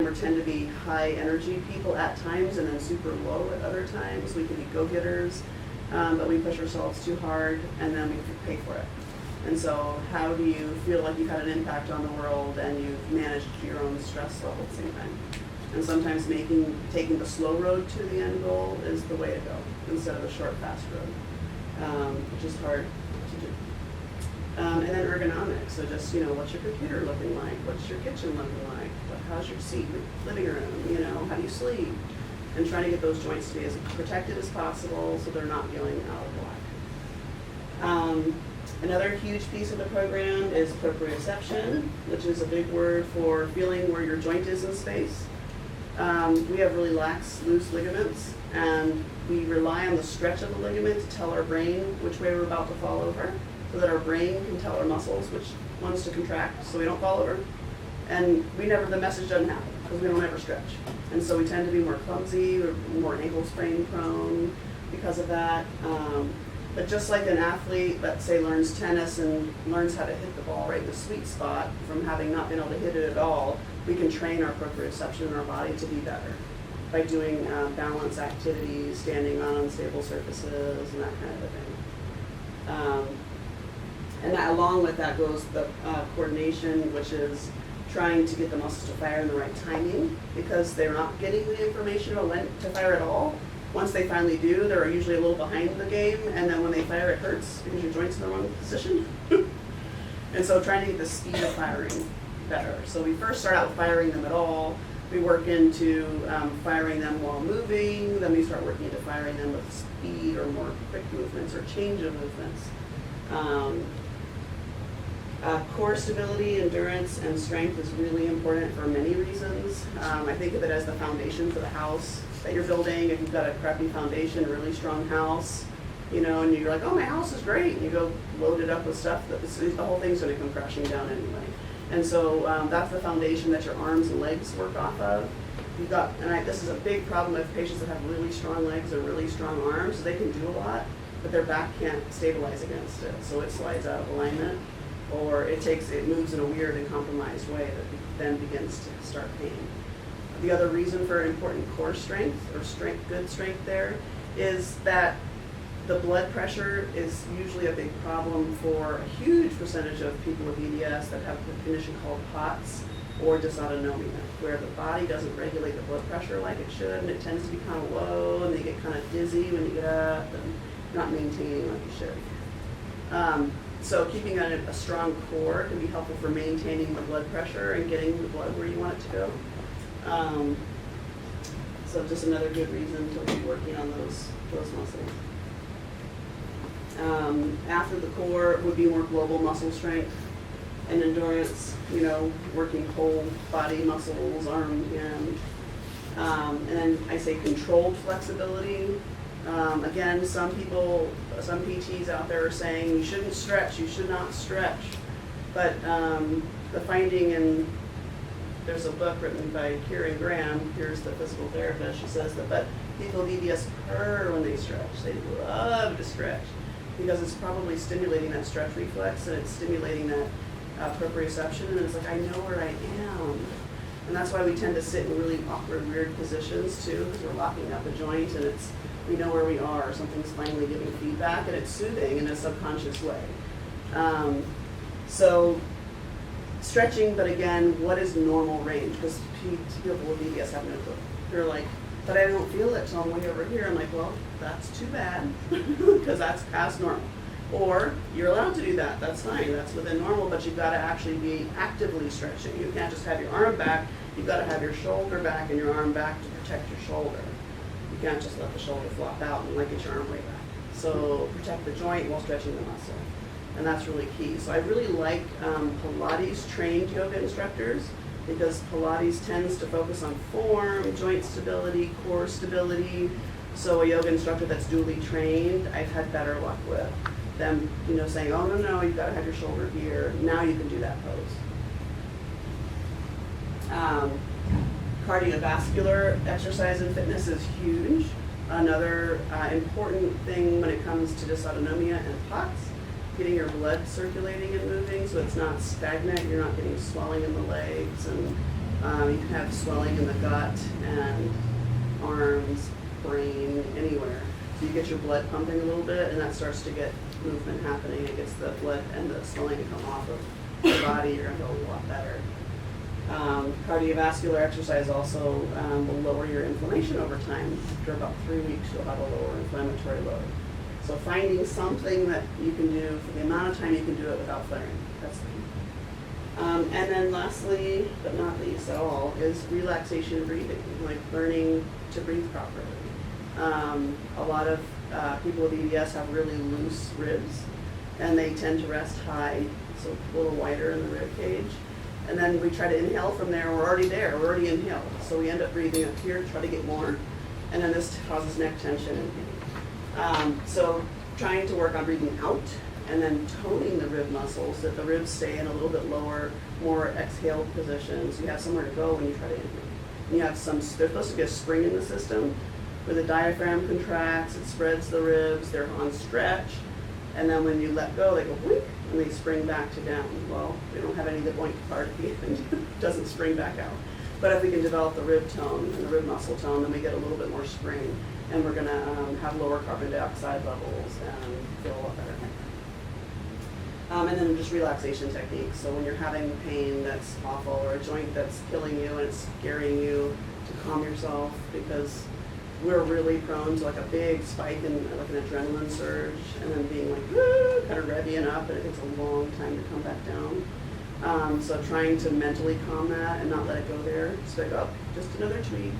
we tend to be high energy people at times and then super low at other times. We can be go-getters, but we push ourselves too hard and then we pay for it. And so how do you feel like you've had an impact on the world and you've managed your own stress level at the same time? And sometimes taking the slow road to the end goal is the way to go instead of the short, fast road, which is hard to do. And then ergonomics, so just, what's your computer looking like? What's your kitchen looking like? How's your seat, your living room, how do you sleep? And trying to get those joints to be as protected as possible so they're not feeling out of whack. Another huge piece of the program is proprioception, which is a big word for feeling where your joint is in space. We have really lax, loose ligaments, and we rely on the stretch of the ligament to tell our brain which way we're about to fall over, so that our brain can tell our muscles which ones to contract so we don't fall over. And the message doesn't happen because we don't ever stretch. And so we tend to be more clumsy, we're more ankle sprain prone because of that. But just like an athlete, let's say, learns tennis and learns how to hit the ball right in the sweet spot from having not been able to hit it at all, we can train our proprioception in our body to be better by doing balance activities, standing on unstable surfaces, and that kind of a thing. And that, along with that goes the coordination, which is trying to get the muscles to fire in the right timing because they're not getting the information about when to fire at all. Once they finally do, they're usually a little behind the game, and then when they fire, it hurts because your joint's in the wrong position. And so trying to get the speed of firing better. So we first start out firing them at all. We work into firing them while moving. Then we start working into firing them with speed or more quick movements or change of movements. Core stability, endurance, and strength is really important for many reasons. I think of it as the foundation for the house that you're building. If you've got a crappy foundation, a really strong house, and you're like, oh, my house is great, and you go load it up with stuff, the whole thing's going to come crashing down anyway. And so that's the foundation that your arms and legs work off of. This is a big problem with patients that have really strong legs or really strong arms. They can do a lot, but their back can't stabilize against it, so it slides out of alignment, or it moves in a weird and compromised way that then begins to start pain. The other reason for important core strength or good strength there is that the blood pressure is usually a big problem for a huge percentage of people with EDS that have a condition called POTS or dysautonomia, where the body doesn't regulate the blood pressure like it should, and it tends to be kind of low, and they get kind of dizzy when you get up and not maintaining like you should. So keeping a strong core can be helpful for maintaining the blood pressure and getting the blood where you want it to go. So just another good reason to be working on those muscles. After the core would be more global muscle strength and endurance, working whole body muscles, arm, hand. And then I say controlled flexibility. Again, some PTs out there are saying you shouldn't stretch, you should not stretch. But the finding there's a book written by Kieran Graham, here's the physical therapist, she says that people with EDS purr when they stretch. They love to stretch because it's probably stimulating that stretch reflex and it's stimulating that proprioception, and it's like, I know where I am. And that's why we tend to sit in really awkward, weird positions too, because we're locking up a joint and we know where we are, something's finally giving feedback, and it's soothing in a subconscious way. So stretching, but again, what is normal range? Because people with EDS have no clue. They're like, but I don't feel it, so I'm way over here. I'm like, well, that's too bad, because that's past normal. Or you're allowed to do that, that's fine, that's within normal, but you've got to actually be actively stretching. You can't just have your arm back, you've got to have your shoulder back and your arm back to protect your shoulder. You can't just let the shoulder flop out and get your arm way back. So protect the joint while stretching the muscle. And that's really key. So I really like Pilates trained yoga instructors, because Pilates tends to focus on form, joint stability, core stability. So a yoga instructor that's dually trained, I've had better luck with them, saying, oh, no, you've got to have your shoulder here. Now you can do that pose. Cardiovascular exercise and fitness is huge. Another important thing when it comes to dysautonomia and POTS, getting your blood circulating and moving so it's not stagnant, you're not getting swelling in the legs and You can have swelling in the gut and arms, brain, anywhere. So you get your blood pumping a little bit, and that starts to get movement happening. It gets the blood and the swelling to come off of the body. You're going to feel a lot better. Cardiovascular exercise also will lower your inflammation over time. After about 3 weeks, you'll have a lower inflammatory load. So finding something that you can do for the amount of time you can do it without flaring. That's the key. And then lastly, but not least at all, is relaxation breathing, like learning to breathe properly. A lot of people with EDS have really loose ribs, and they tend to rest high, so a little wider in the rib cage. And then we try to inhale from there. We're already there. We're already inhaled. So we end up breathing up here to try to get more. And then this causes neck tension and pain. So trying to work on breathing out and then toning the rib muscles so that the ribs stay in a little bit lower, more exhaled position. So you have somewhere to go when you try to inhale. And you have there's supposed to be a spring in the system where the diaphragm contracts, it spreads the ribs, they're on stretch. And then when you let go, they go whoop, and they spring back to down. Well, we don't have any of the boink part at the end. It doesn't spring back out. But if we can develop the rib tone and the rib muscle tone, then we get a little bit more spring, and we're going to have lower carbon dioxide levels and feel a lot better. And then just relaxation techniques. So when you're having pain that's awful or a joint that's killing you and it's scaring you, to calm yourself, because we're really prone to like a big spike in like an adrenaline surge and then being like kind of revving up, and it takes a long time to come back down. So trying to mentally calm that and not let it go there. Just like, oh, just another tweak.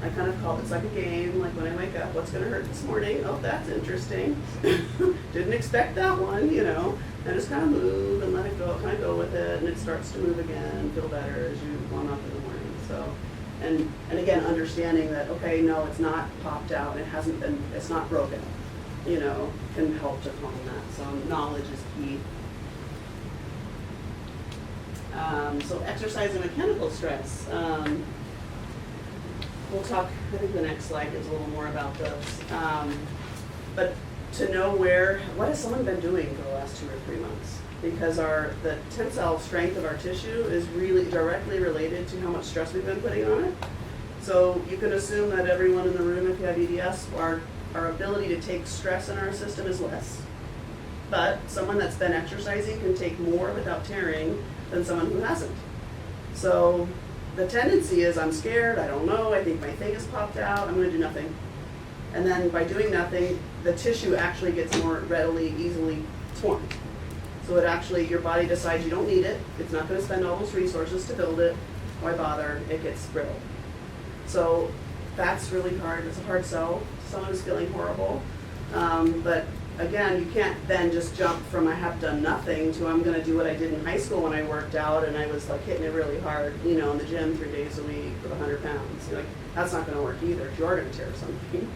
I kind of call it, it's like a game, like when I wake up, what's going to hurt this morning? Oh, that's interesting. Didn't expect that one, you know. And just kind of move and let it go, kind of go with it, and it starts to move again and feel better as you warm up in the morning. So, and again, understanding that, okay, no, it's not popped out, it's not broken, you know, can help to calm that. So knowledge is key. So exercise and mechanical stress. We'll talk, I think the next slide gives a little more about those. But to know what has someone been doing for the last 2 or 3 months? Because the tensile strength of our tissue is really directly related to how much stress we've been putting on it. So you can assume that everyone in the room, if you have EDS, our ability to take stress in our system is less. But someone that's been exercising can take more without tearing than someone who hasn't. So the tendency is, I'm scared, I don't know, I think my thing has popped out, I'm going to do nothing. And then by doing nothing, the tissue actually gets more readily, easily torn. So it actually, your body decides you don't need it, it's not going to spend all those resources to build it, why bother, it gets brittle. So that's really hard, it's a hard sell. Someone is feeling horrible. But again, you can't then just jump from I have done nothing to I'm going to do what I did in high school when I worked out and I was like hitting it really hard, you know, in the gym 3 days a week with 100 pounds. You're like, that's not going to work either. You're going to tear something,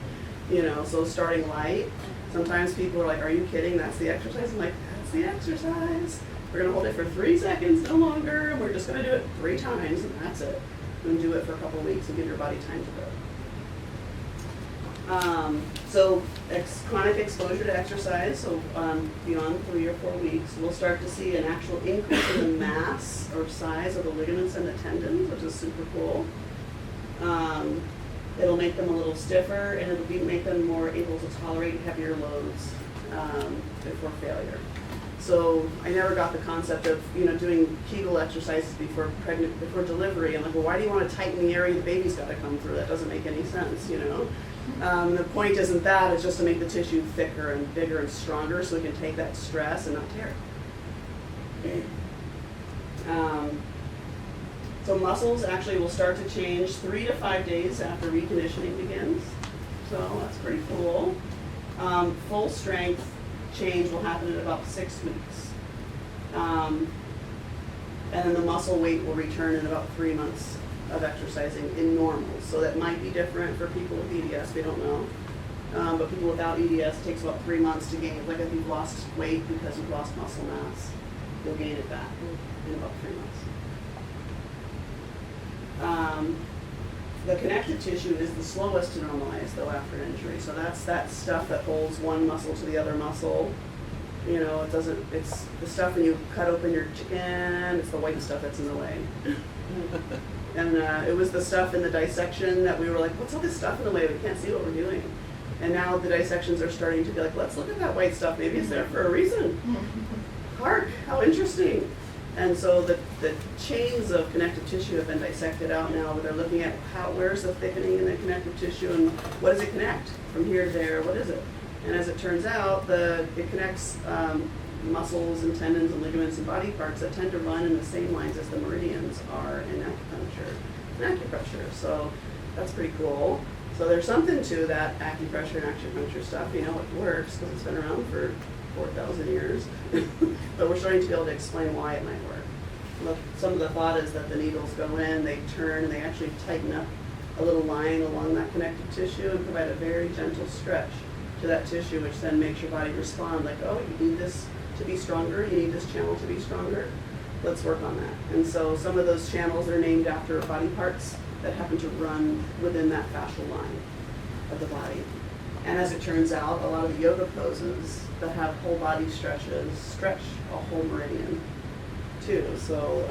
you know. So starting light. Sometimes people are like, are you kidding? That's the exercise? I'm like, that's the exercise. We're going to hold it for 3 seconds, no longer, and we're just going to do it 3 times, and that's it. And do it for a couple of weeks and give your body time to build. So chronic exposure to exercise, so beyond 3 or 4 weeks, we'll start to see an actual increase in the mass or size of the ligaments and the tendons, which is super cool. It'll make them a little stiffer, and it'll make them more able to tolerate heavier loads before failure. So I never got the concept of, you know, doing Kegel exercises before delivery. I'm like, well, why do you want to tighten the area the baby's got to come through? That doesn't make any sense, you know. The point isn't that, it's just to make the tissue thicker and bigger and stronger so we can take that stress and not tear it. So muscles actually will start to change 3 to 5 days after reconditioning begins. So that's pretty cool. Full strength change will happen in about 6 weeks. And then the muscle weight will return in about 3 months of exercising in normals. So that might be different for people with EDS, we don't know. But people without EDS, it takes about 3 months to gain. Like if you've lost weight because you've lost muscle mass, you'll gain it back in about 3 months. The connective tissue is the slowest to normalize though after an injury. So that's that stuff that holds one muscle to the other muscle. You know, it's the stuff when you cut open your chicken, it's the white stuff that's in the way. And it was the stuff in the dissection that we were like, what's all this stuff in the way? We can't see what we're doing. And now the dissections are starting to be like, let's look at that white stuff. Maybe it's there for a reason. Hark, how interesting. And so the chains of connective tissue have been dissected out now, where they're looking at where's the thickening in the connective tissue and what does it connect from here to there, what is it? And as it turns out, it connects muscles and tendons and ligaments and body parts that tend to run in the same lines as the meridians are in acupuncture and acupressure. So that's pretty cool. So there's something to that acupressure and acupuncture stuff. You know, it works because it's been around for 4,000 years. But we're starting to be able to explain why it might work. Look, some of the thought is that the needles go in, they turn, and they actually tighten up a little line along that connective tissue and provide a very gentle stretch to that tissue, which then makes your body respond like, oh, you need this to be stronger, you need this channel to be stronger. Let's work on that. And so some of those channels are named after body parts that happen to run within that fascial line of the body. And as it turns out, a lot of the yoga poses that have whole body stretches stretch a whole meridian too. So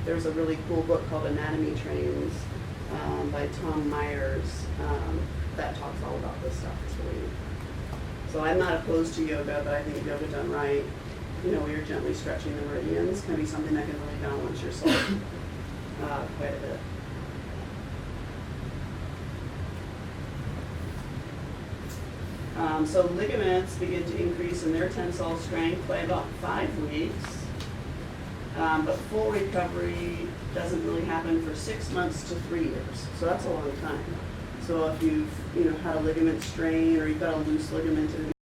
there's a really cool book called Anatomy Trains by Tom Myers that talks all about this stuff. It's really neat. So I'm not opposed to yoga, but I think yoga done right, you know, where you're gently stretching the meridians, can be something that can really balance your soul quite a bit. So ligaments begin to increase in their tensile strength by about 5 weeks, but full recovery doesn't really happen for 6 months to 3 years. So that's a long time. So if you've had a ligament strain or you've got a loose ligament in